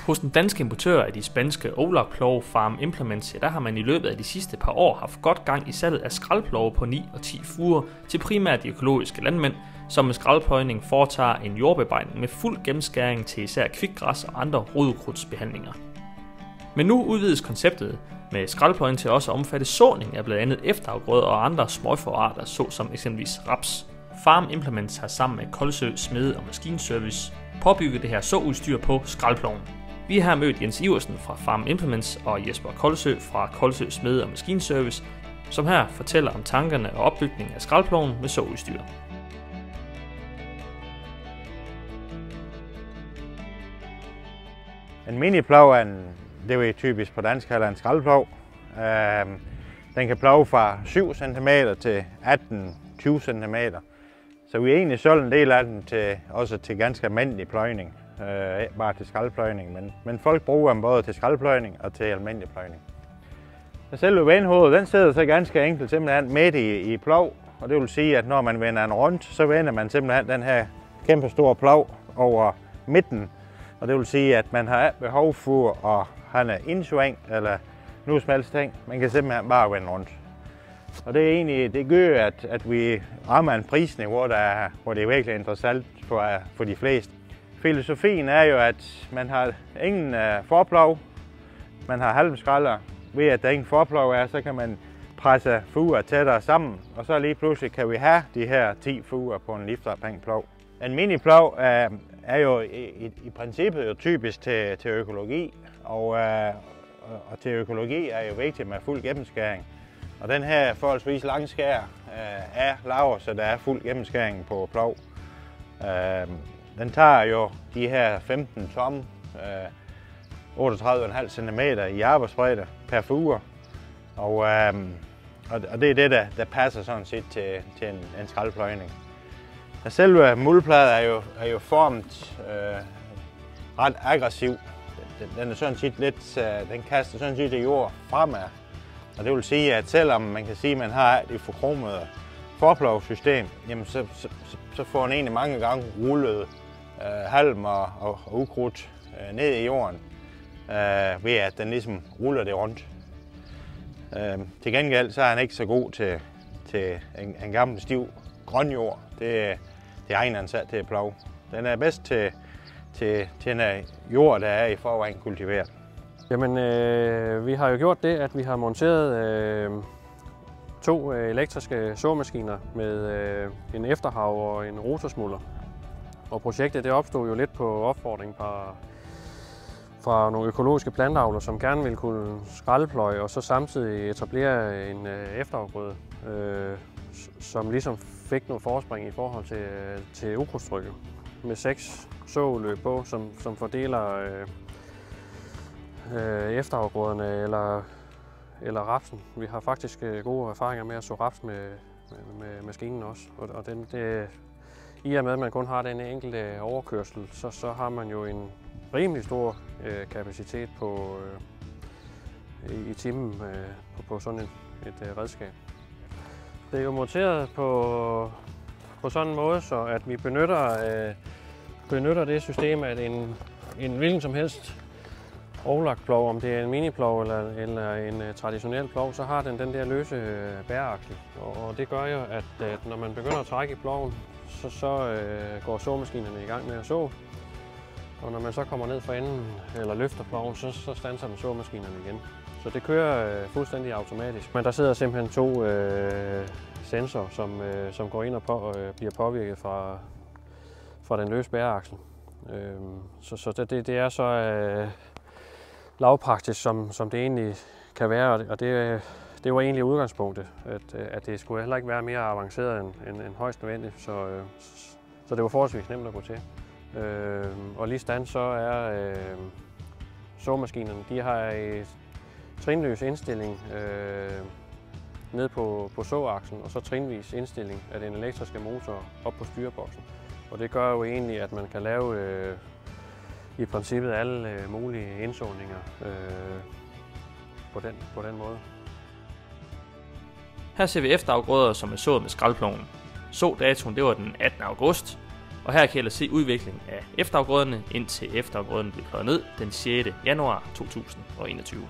Hos den danske importør af de spanske Olarplow Farm Implements, der har man i løbet af de sidste par år haft godt gang i salget af skraldplove på 9 og 10 furer til primært de økologiske landmænd, som med skraldpløjning foretager en jordbearbejdning med fuld gennemskæring til især kvikgræs og andre rodekrudtsbehandlinger. Men nu udvides konceptet med skraldpløjning til også at omfatte såning af blandt andet efterafgrøder og andre småforarter, såsom eksempelvis raps. Farm Implements har sammen med Kolsø Smede og Maskinservice påbygget det her såudstyr på skraldploven. Vi har mødt Jens Iversen fra Farm Implements og Jesper Kolsø fra Kolsø Smede og Maskinservice, som her fortæller om tankerne og opbygningen af skraldploven med såudstyr. En miniplov er det er typisk på dansk kalder en skraldplov. Den kan plove fra 7 cm til 18-20 cm. Så vi har egentlig solgt en del af den også til ganske almindelig pløjning. Ikke bare til skraldpløjning, men folk bruger dem både til skraldpløjning og til almindelig pløjning. Selve vendhovedet, den sidder så ganske enkelt simpelthen midt i plov. Og det vil sige, at når man vender den rundt, så vender man simpelthen den her kæmpe store plov over midten. Og det vil sige, at man har ikke behov for at have en indsving eller noget som helst ting. Man kan simpelthen bare vende rundt. Og det er egentlig, det gør, at vi rammer en prisniveau, hvor det er virkelig interessant for de fleste. Filosofien er jo, at man har ingen forplov, man har halmskralder. Ved at der ingen forplov er, så kan man presse fuger tættere sammen, og så lige pludselig kan vi have de her 10 fuger på en liftopphængplov. En miniplov er jo i princippet jo typisk til økologi, og til økologi er jo vigtigt med fuld gennemskæring. Og den her forholdsvis lang skær er lavet, så der er fuld gennemskæring på plov. Den tager jo de her 15 tom, 38,5 cm i arbejdsbredde per fuger. Og det er det, der passer sådan set til en skraldpløjning. Selve muldpladen er jo formet ret aggressiv. Den er sådan set lidt, den kaster sådan set jord fremad. Og det vil sige, at selvom man kan sige, at man har det forkromede forplovssystem, jamen så får den egentlig mange gange rullet halm og ukrudt ned i jorden, ved at den ligesom ruller det rundt. Til gengæld så er han ikke så god til en gammel stiv grønjord. Det egner han sig til at plove. Den er bedst til en jord, der er i forvejen kultiveret. Jamen, vi har jo gjort det, at vi har monteret 2 elektriske såmaskiner med en efterhav og en rotorsmuller. Og projektet det opstod jo lidt på opfordring fra nogle økologiske plantavler, som gerne ville kunne skraldpløje og så samtidig etablere en efterafgrøde, som ligesom fik noget forspring i forhold til ukrudtstrykket. Med 6 såløb på, som fordeler efterafgrøderne eller rapsen. Vi har faktisk gode erfaringer med at så raps med maskinen også. Og i og med, at man kun har den enkelte overkørsel, så har man jo en rimelig stor kapacitet i timen på sådan et redskab. Det er jo monteret på sådan en måde, så at vi benytter det system, at en hvilken som helst overlagt-plov, om det er en miniplov eller en traditionel plov, så har den der løse bæreaksel. Og det gør jo, at når man begynder at trække i ploven, så går såmaskinerne i gang med at så. Og når man så kommer ned fra enden eller løfter ploven, så standser den såmaskinerne igen. Så det kører fuldstændig automatisk. Men der sidder simpelthen 2 sensorer, som går ind og bliver påvirket fra den løse bæreaksel. Så det er så lavpraktisk, som det egentlig kan være, og det var egentlig udgangspunktet, at det skulle heller ikke være mere avanceret end højst nødvendigt, så det var forholdsvis nemt at gå til. Og lige stand så er såmaskinerne, de har et trinløs indstilling ned på såaksen, og så trinvis indstilling af den elektriske motor op på styreboksen. Og det gør jo egentlig, at man kan lave i princippet alle mulige indsåninger på den måde. Her ser vi efterafgrøder, som er sået med skraldploven. Sådatoen det var den 18. august. Og her kan I ellers se udviklingen af efterafgrøderne, indtil efterafgrøderne bliver pløjet ned den 6. januar 2021.